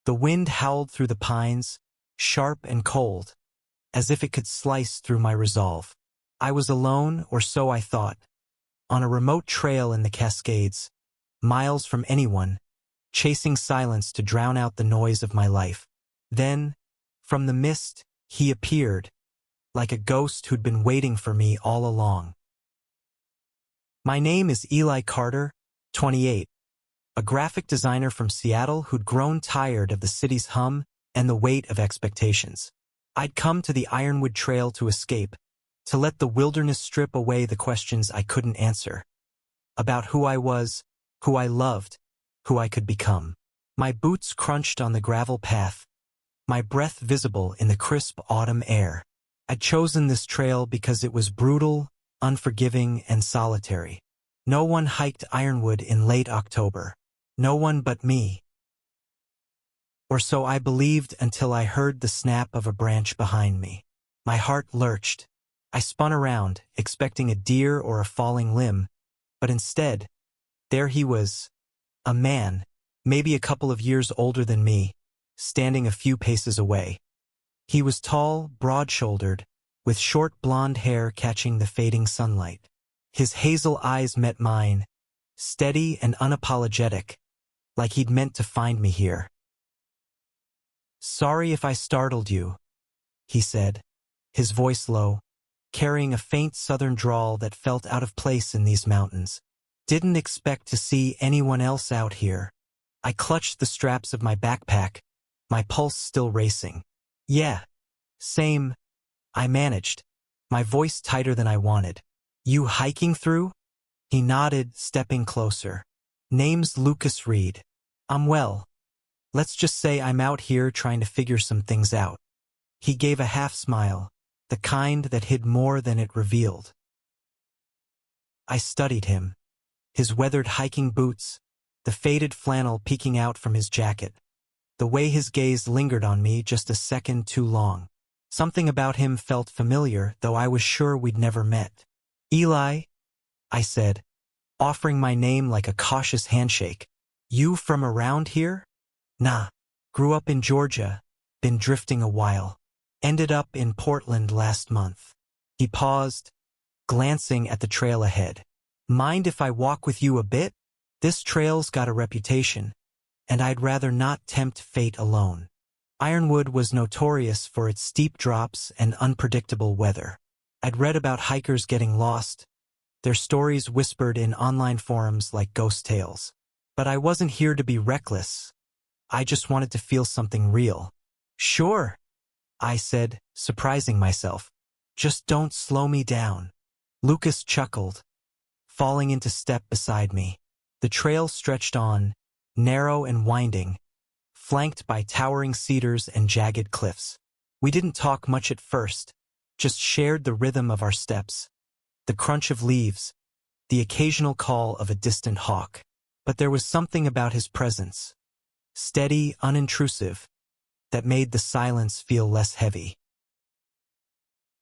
The wind howled through the pines, sharp and cold, as if it could slice through my resolve. I was alone, or so I thought, on a remote trail in the Cascades, miles from anyone, chasing silence to drown out the noise of my life. Then, from the mist, he appeared, like a ghost who'd been waiting for me all along. My name is Eli Carter, 28, a graphic designer from Seattle who'd grown tired of the city's hum and the weight of expectations. I'd come to the Ironwood Trail to escape, to let the wilderness strip away the questions I couldn't answer. About who I was, who I loved, who I could become. My boots crunched on the gravel path, my breath visible in the crisp autumn air. I'd chosen this trail because it was brutal, unforgiving, and solitary. No one hiked Ironwood in late October. No one but me. Or so I believed until I heard the snap of a branch behind me. My heart lurched. I spun around, expecting a deer or a falling limb, but instead, there he was, a man, maybe a couple of years older than me, standing a few paces away. He was tall, broad-shouldered, with short blonde hair catching the fading sunlight. His hazel eyes met mine, steady and unapologetic, like he'd meant to find me here. "Sorry if I startled you," he said, his voice low, carrying a faint southern drawl that felt out of place in these mountains. "Didn't expect to see anyone else out here." I clutched the straps of my backpack, my pulse still racing. "Yeah, same," I managed, my voice tighter than I wanted. "You hiking through?" He nodded, stepping closer. "Name's Lucas Reed. I'm well. Let's just say I'm out here trying to figure some things out." He gave a half smile, the kind that hid more than it revealed. I studied him, his weathered hiking boots, the faded flannel peeking out from his jacket, the way his gaze lingered on me just a second too long. Something about him felt familiar, though I was sure we'd never met. "Eli," I said, offering my name like a cautious handshake. "You from around here?" "Nah. Grew up in Georgia, been drifting a while. Ended up in Portland last month." He paused, glancing at the trail ahead. "Mind if I walk with you a bit? This trail's got a reputation, and I'd rather not tempt fate alone." Ironwood was notorious for its steep drops and unpredictable weather. I'd read about hikers getting lost, their stories whispered in online forums like ghost tales. But I wasn't here to be reckless. I just wanted to feel something real. "Sure," I said, surprising myself. "Just don't slow me down." Lucas chuckled, falling into step beside me. The trail stretched on, narrow and winding, flanked by towering cedars and jagged cliffs. We didn't talk much at first, just shared the rhythm of our steps, the crunch of leaves, the occasional call of a distant hawk. But there was something about his presence, steady, unintrusive, that made the silence feel less heavy.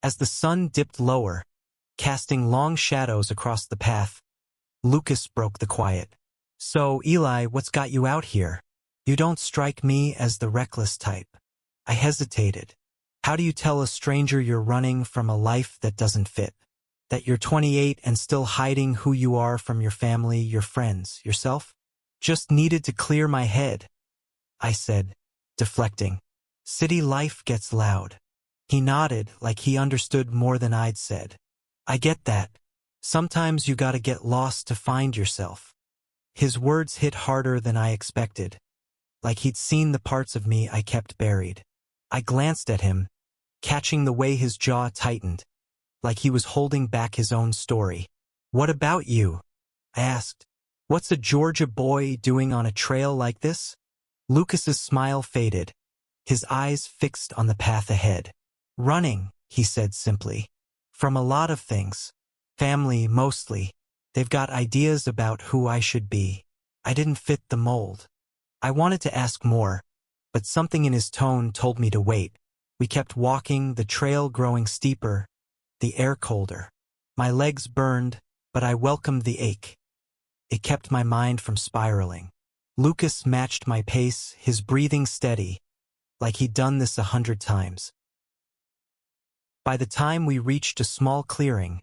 As the sun dipped lower, casting long shadows across the path, Lucas broke the quiet. "So, Eli, what's got you out here? You don't strike me as the reckless type." I hesitated. How do you tell a stranger you're running from a life that doesn't fit? That you're 28 and still hiding who you are from your family, your friends, yourself? "Just needed to clear my head," I said, deflecting. "City life gets loud." He nodded like he understood more than I'd said. "I get that. Sometimes you gotta get lost to find yourself." His words hit harder than I expected, like he'd seen the parts of me I kept buried. I glanced at him, catching the way his jaw tightened, like he was holding back his own story. "What about you?" I asked. "What's a Georgia boy doing on a trail like this?" Lucas's smile faded, his eyes fixed on the path ahead. "Running," he said simply. "From a lot of things. Family, mostly. They've got ideas about who I should be. I didn't fit the mold." I wanted to ask more, but something in his tone told me to wait. We kept walking, the trail growing steeper, the air colder. My legs burned, but I welcomed the ache. It kept my mind from spiraling. Lucas matched my pace, his breathing steady, like he'd done this 100 times. By the time we reached a small clearing,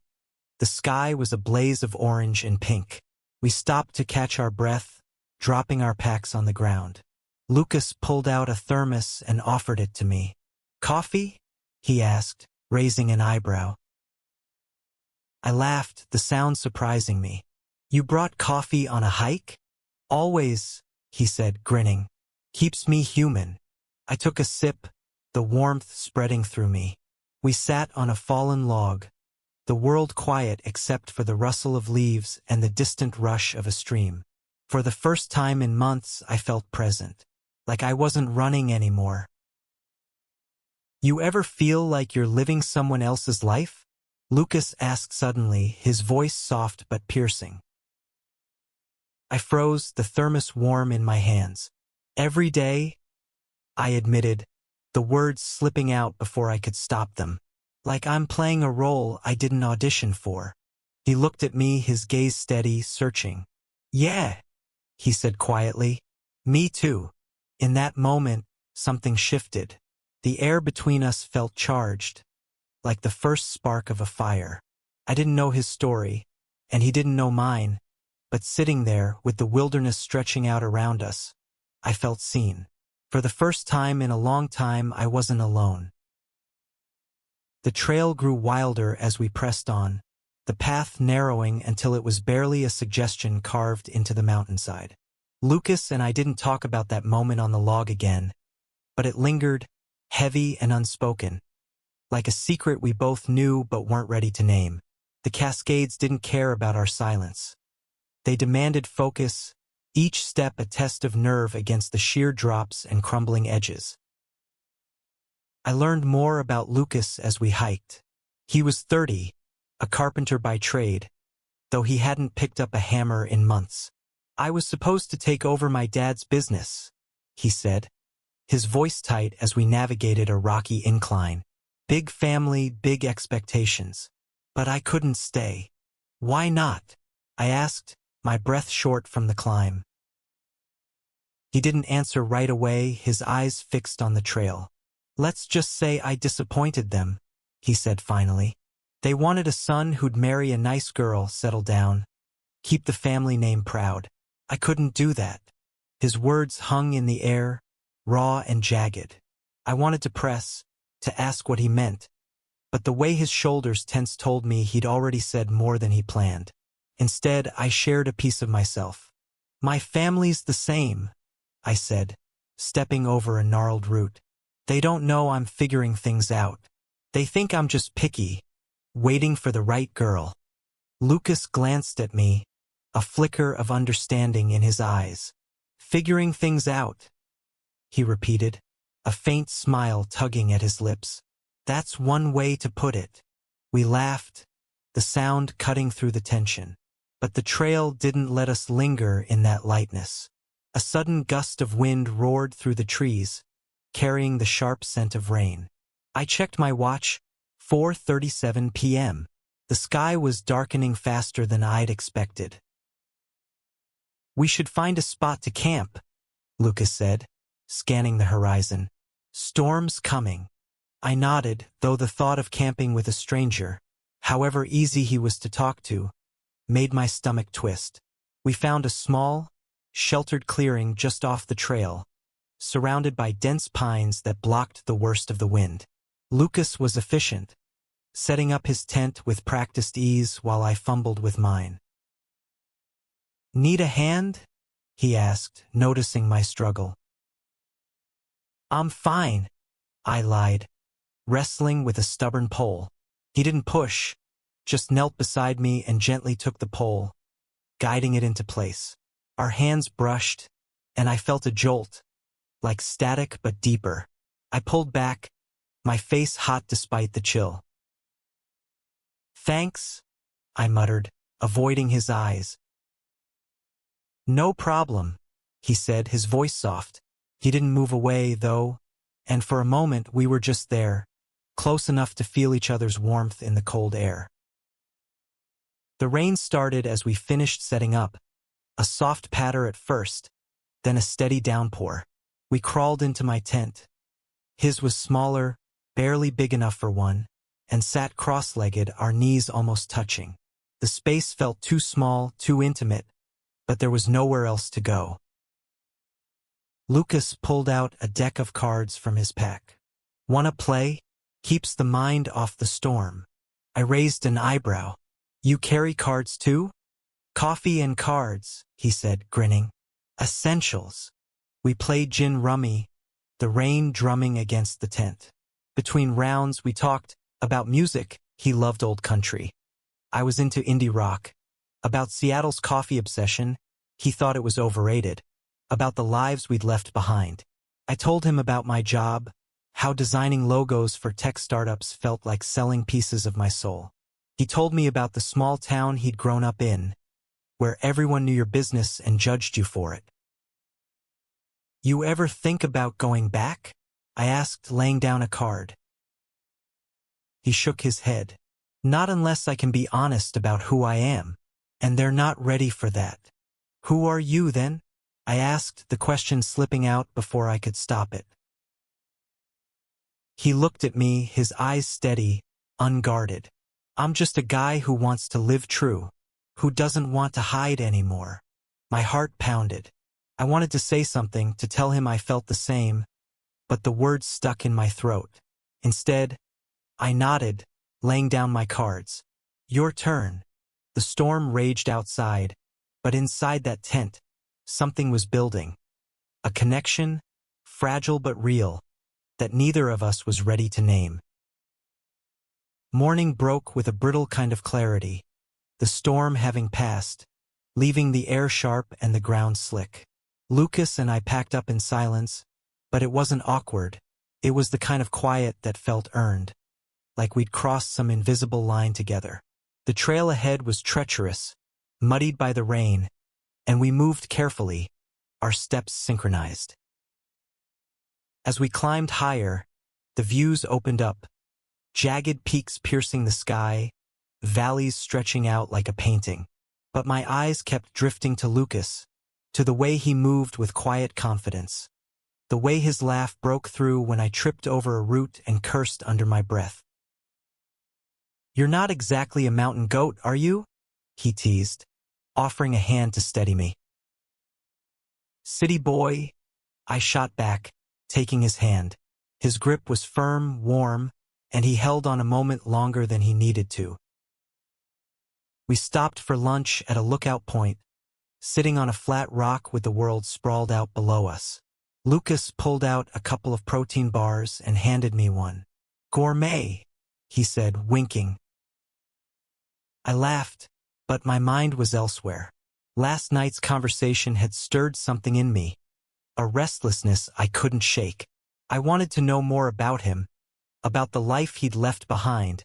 the sky was a blaze of orange and pink. We stopped to catch our breath, dropping our packs on the ground. Lucas pulled out a thermos and offered it to me. "Coffee?" he asked, raising an eyebrow. I laughed, the sound surprising me. "You brought coffee on a hike?" "Always," he said, grinning. "Keeps me human." I took a sip, the warmth spreading through me. We sat on a fallen log, the world quiet except for the rustle of leaves and the distant rush of a stream. For the first time in months, I felt present, like I wasn't running anymore. "You ever feel like you're living someone else's life?" Lucas asked suddenly, his voice soft but piercing. I froze, the thermos warm in my hands. "Every day," I admitted, the words slipping out before I could stop them. "Like I'm playing a role I didn't audition for." He looked at me, his gaze steady, searching. "Yeah," he said quietly. "Me too." In that moment, something shifted. The air between us felt charged, like the first spark of a fire. I didn't know his story, and he didn't know mine, but sitting there, with the wilderness stretching out around us, I felt seen. For the first time in a long time, I wasn't alone. The trail grew wilder as we pressed on, the path narrowing until it was barely a suggestion carved into the mountainside. Lucas and I didn't talk about that moment on the log again, but it lingered, heavy and unspoken, like a secret we both knew but weren't ready to name. The Cascades didn't care about our silence. They demanded focus, each step a test of nerve against the sheer drops and crumbling edges. I learned more about Lucas as we hiked. He was 30, a carpenter by trade, though he hadn't picked up a hammer in months. "I was supposed to take over my dad's business," he said, his voice tight as we navigated a rocky incline. "Big family, big expectations. But I couldn't stay." "Why not?" I asked, my breath short from the climb. He didn't answer right away, his eyes fixed on the trail. "Let's just say I disappointed them," he said finally. "They wanted a son who'd marry a nice girl, settle down, keep the family name proud. I couldn't do that." His words hung in the air, raw and jagged. I wanted to press, to ask what he meant, but the way his shoulders tensed told me he'd already said more than he planned. Instead, I shared a piece of myself. "My family's the same," I said, stepping over a gnarled root. "They don't know I'm figuring things out. They think I'm just picky, waiting for the right girl." Lucas glanced at me, a flicker of understanding in his eyes. "Figuring things out," he repeated, a faint smile tugging at his lips. "That's one way to put it." We laughed, the sound cutting through the tension. But the trail didn't let us linger in that lightness. A sudden gust of wind roared through the trees, carrying the sharp scent of rain. I checked my watch, 4:37 p.m. The sky was darkening faster than I'd expected. "We should find a spot to camp," Lucas said, scanning the horizon. "Storm's coming." I nodded, though the thought of camping with a stranger, however easy he was to talk to, made my stomach twist. We found a small, sheltered clearing just off the trail, surrounded by dense pines that blocked the worst of the wind. Lucas was efficient, setting up his tent with practiced ease while I fumbled with mine. "Need a hand?" he asked, noticing my struggle. "I'm fine," I lied, wrestling with a stubborn pole. He didn't push, just knelt beside me and gently took the pole, guiding it into place. Our hands brushed, and I felt a jolt, like static but deeper. I pulled back, my face hot despite the chill. "Thanks," I muttered, avoiding his eyes. "No problem," he said, his voice soft. He didn't move away, though, and for a moment we were just there, close enough to feel each other's warmth in the cold air. The rain started as we finished setting up, a soft patter at first, then a steady downpour. We crawled into my tent. His was smaller, barely big enough for one, and sat cross-legged, our knees almost touching. The space felt too small, too intimate, but there was nowhere else to go. Lucas pulled out a deck of cards from his pack. "Wanna play? Keeps the mind off the storm." I raised an eyebrow. "You carry cards too?" "Coffee and cards," he said, grinning. "Essentials." We played gin rummy, the rain drumming against the tent. Between rounds we talked about music. He loved old country. I was into indie rock. About Seattle's coffee obsession. He thought it was overrated. About the lives we'd left behind. I told him about my job, how designing logos for tech startups felt like selling pieces of my soul. He told me about the small town he'd grown up in, where everyone knew your business and judged you for it. "You ever think about going back?" I asked, laying down a card. He shook his head. "Not unless I can be honest about who I am, and they're not ready for that." "Who are you then?" I asked, the question slipping out before I could stop it. He looked at me, his eyes steady, unguarded. "I'm just a guy who wants to live true, who doesn't want to hide anymore." My heart pounded. I wanted to say something, to tell him I felt the same, but the words stuck in my throat. Instead, I nodded, laying down my cards. "Your turn." The storm raged outside, but inside that tent, something was building. A connection, fragile but real, that neither of us was ready to name. Morning broke with a brittle kind of clarity, the storm having passed, leaving the air sharp and the ground slick. Lucas and I packed up in silence, but it wasn't awkward. It was the kind of quiet that felt earned, like we'd crossed some invisible line together. The trail ahead was treacherous, muddied by the rain, and we moved carefully, our steps synchronized. As we climbed higher, the views opened up, jagged peaks piercing the sky, valleys stretching out like a painting. But my eyes kept drifting to Lucas, to the way he moved with quiet confidence, the way his laugh broke through when I tripped over a root and cursed under my breath. "You're not exactly a mountain goat, are you?" he teased, offering a hand to steady me. "City boy," I shot back, taking his hand. His grip was firm, warm, and he held on a moment longer than he needed to. We stopped for lunch at a lookout point, sitting on a flat rock with the world sprawled out below us. Lucas pulled out a couple of protein bars and handed me one. "Gourmet," he said, winking. I laughed, but my mind was elsewhere. Last night's conversation had stirred something in me, a restlessness I couldn't shake. I wanted to know more about him, about the life he'd left behind,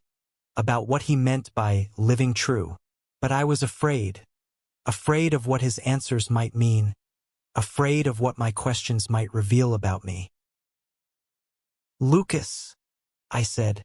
about what he meant by living true. But I was afraid of what his answers might mean, afraid of what my questions might reveal about me. "Lucas," I said,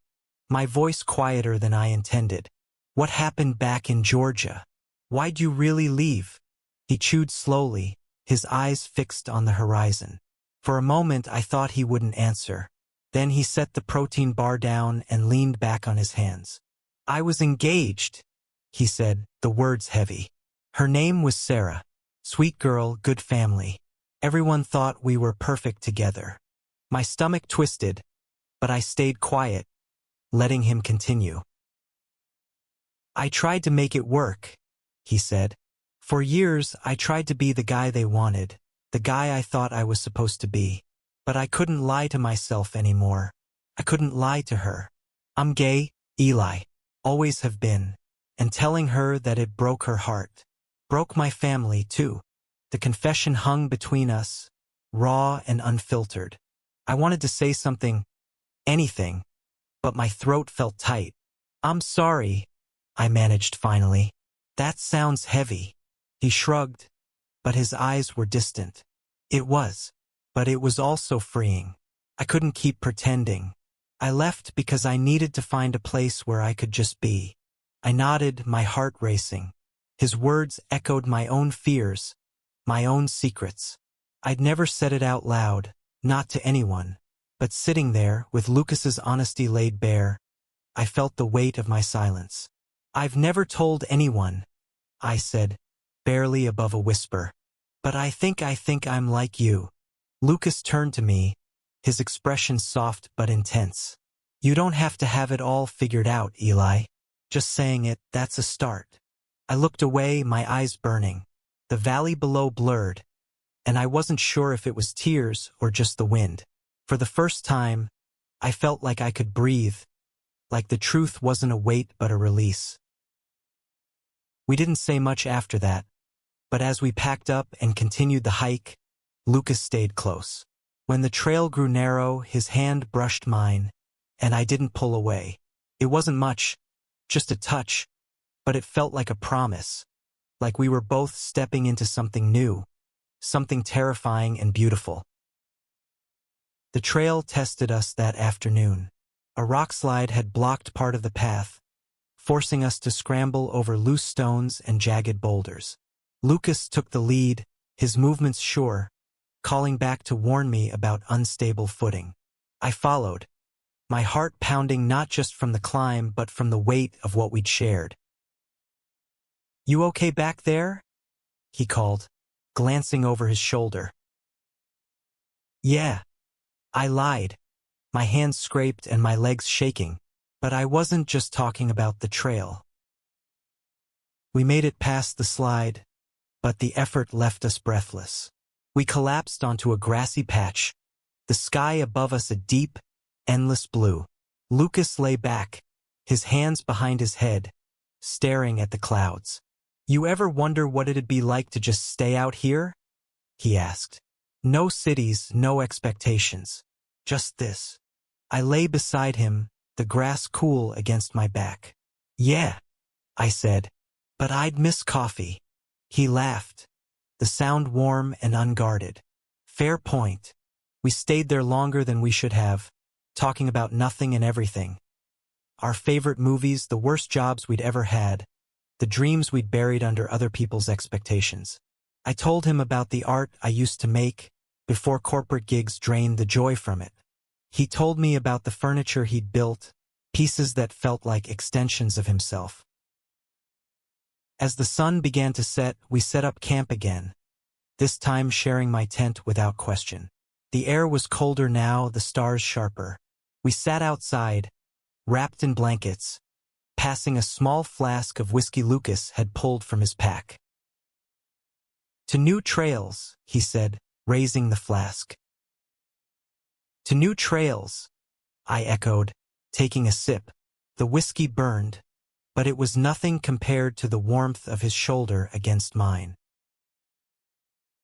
my voice quieter than I intended. "What happened back in Georgia? Why'd you really leave?" He chewed slowly, his eyes fixed on the horizon. For a moment I thought he wouldn't answer. Then he set the protein bar down and leaned back on his hands. "I was engaged," he said, the words heavy. "Her name was Sarah. Sweet girl, good family. Everyone thought we were perfect together." My stomach twisted, but I stayed quiet, letting him continue. "I tried to make it work," he said. "For years I tried to be the guy they wanted, the guy I thought I was supposed to be. But I couldn't lie to myself anymore. I couldn't lie to her. I'm gay, Eli. Always have been. And telling her that it broke her heart. Broke my family, too. The confession hung between us, raw and unfiltered. I wanted to say something, anything, but my throat felt tight. "I'm sorry," I managed finally. "That sounds heavy." He shrugged, but his eyes were distant. It was, but it was also freeing. I couldn't keep pretending. I left because I needed to find a place where I could just be. I nodded, my heart racing. His words echoed my own fears, my own secrets. I'd never said it out loud, not to anyone, but sitting there, with Lucas's honesty laid bare, I felt the weight of my silence. "I've never told anyone," I said, barely above a whisper. "But I think I'm like you." Lucas turned to me, his expression soft but intense. "You don't have to have it all figured out, Eli. Just saying it, that's a start." I looked away, my eyes burning. The valley below blurred, and I wasn't sure if it was tears or just the wind. For the first time, I felt like I could breathe, like the truth wasn't a weight but a release. We didn't say much after that, but as we packed up and continued the hike, Lucas stayed close. When the trail grew narrow, his hand brushed mine, and I didn't pull away. It wasn't much, just a touch, but it felt like a promise, like we were both stepping into something new, something terrifying and beautiful. The trail tested us that afternoon. A rockslide had blocked part of the path, forcing us to scramble over loose stones and jagged boulders. Lucas took the lead, his movements sure, calling back to warn me about unstable footing. I followed, my heart pounding not just from the climb but from the weight of what we'd shared. "You okay back there?" he called, glancing over his shoulder. "Yeah," I lied, my hands scraped and my legs shaking, but I wasn't just talking about the trail. We made it past the slide, but the effort left us breathless. We collapsed onto a grassy patch, the sky above us a deep, endless blue. Lucas lay back, his hands behind his head, staring at the clouds. "You ever wonder what it'd be like to just stay out here?" he asked. "No cities, no expectations. Just this." I lay beside him, the grass cool against my back. "Yeah," I said, "but I'd miss coffee." He laughed, the sound warm and unguarded. "Fair point." We stayed there longer than we should have, talking about nothing and everything. Our favorite movies, the worst jobs we'd ever had, the dreams we'd buried under other people's expectations. I told him about the art I used to make before corporate gigs drained the joy from it. He told me about the furniture he'd built, pieces that felt like extensions of himself. As the sun began to set, we set up camp again, this time sharing my tent without question. The air was colder now, the stars sharper. We sat outside, wrapped in blankets, passing a small flask of whiskey Lucas had pulled from his pack. "To new trails," he said, raising the flask. "To new trails," I echoed, taking a sip. The whiskey burned, but it was nothing compared to the warmth of his shoulder against mine.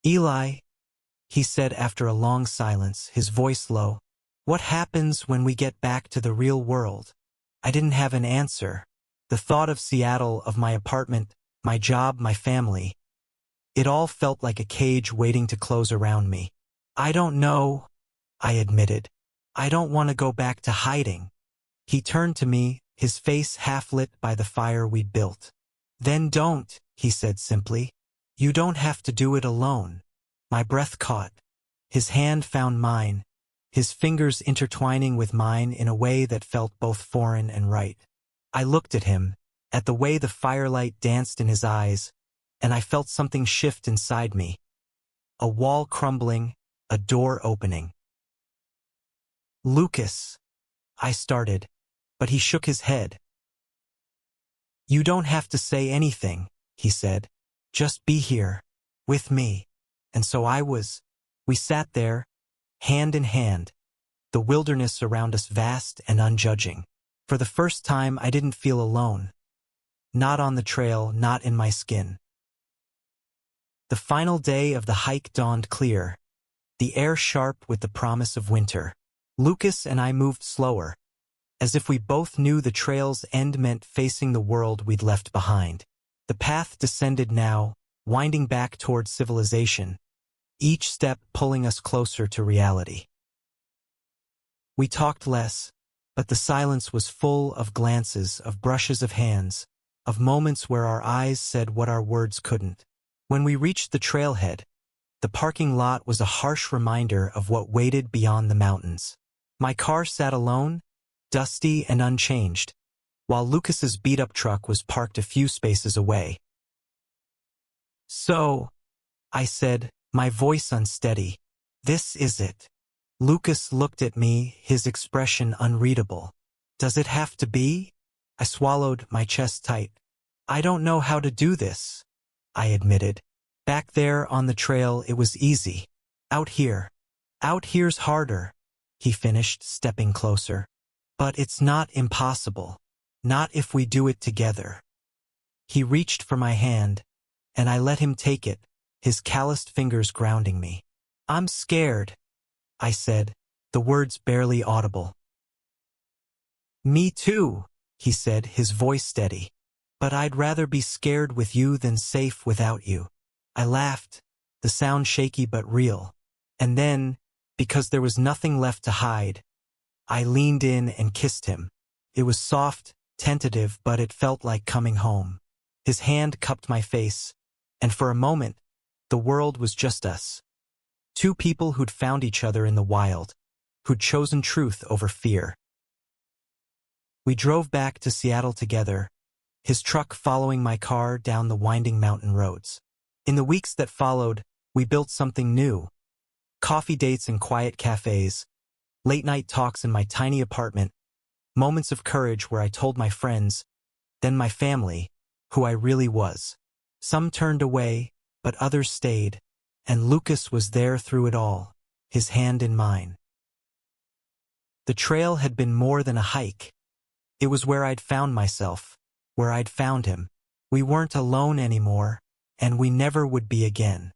"Eli," he said after a long silence, his voice low, "what happens when we get back to the real world?" I didn't have an answer. The thought of Seattle, of my apartment, my job, my family, it all felt like a cage waiting to close around me. "I don't know," I admitted. "I don't want to go back to hiding." He turned to me, his face half lit by the fire we'd built. "Then don't," he said simply. "You don't have to do it alone." My breath caught. His hand found mine, his fingers intertwining with mine in a way that felt both foreign and right. I looked at him, at the way the firelight danced in his eyes, and I felt something shift inside me. A wall crumbling, a door opening. "Lucas," I started, but he shook his head. "You don't have to say anything," he said. "Just be here, with me." And so we sat there, hand in hand, the wilderness around us vast and unjudging. For the first time, I didn't feel alone. Not on the trail, not in my skin. The final day of the hike dawned clear, the air sharp with the promise of winter. Lucas and I moved slower, as if we both knew the trail's end meant facing the world we'd left behind. The path descended now, winding back toward civilization, each step pulling us closer to reality. We talked less, but the silence was full of glances, of brushes of hands, of moments where our eyes said what our words couldn't. When we reached the trailhead, The parking lot was a harsh reminder of what waited beyond the mountains. My car sat alone, dusty and unchanged, while Lucas's beat-up truck was parked a few spaces away. "So," I said, my voice unsteady, "this is it." Lucas looked at me, his expression unreadable. "Does it have to be?" I swallowed, my chest tight. "I don't know how to do this," I admitted. "Back there on the trail it was easy. Out here's harder," he finished, stepping closer. "But it's not impossible. Not if we do it together." He reached for my hand, and I let him take it, his calloused fingers grounding me. "I'm scared," I said, the words barely audible. "Me too," he said, his voice steady. "But I'd rather be scared with you than safe without you." I laughed, the sound shaky but real. And then, because there was nothing left to hide, I leaned in and kissed him. It was soft, tentative, but it felt like coming home. His hand cupped my face, and for a moment, the world was just us. Two people who'd found each other in the wild, who'd chosen truth over fear. We drove back to Seattle together, his truck following my car down the winding mountain roads. In the weeks that followed, we built something new. Coffee dates in quiet cafes, late-night talks in my tiny apartment, moments of courage where I told my friends, then my family, who I really was. Some turned away, but others stayed, and Lucas was there through it all, his hand in mine. The trail had been more than a hike. It was where I'd found myself, where I'd found him. We weren't alone anymore, and we never would be again.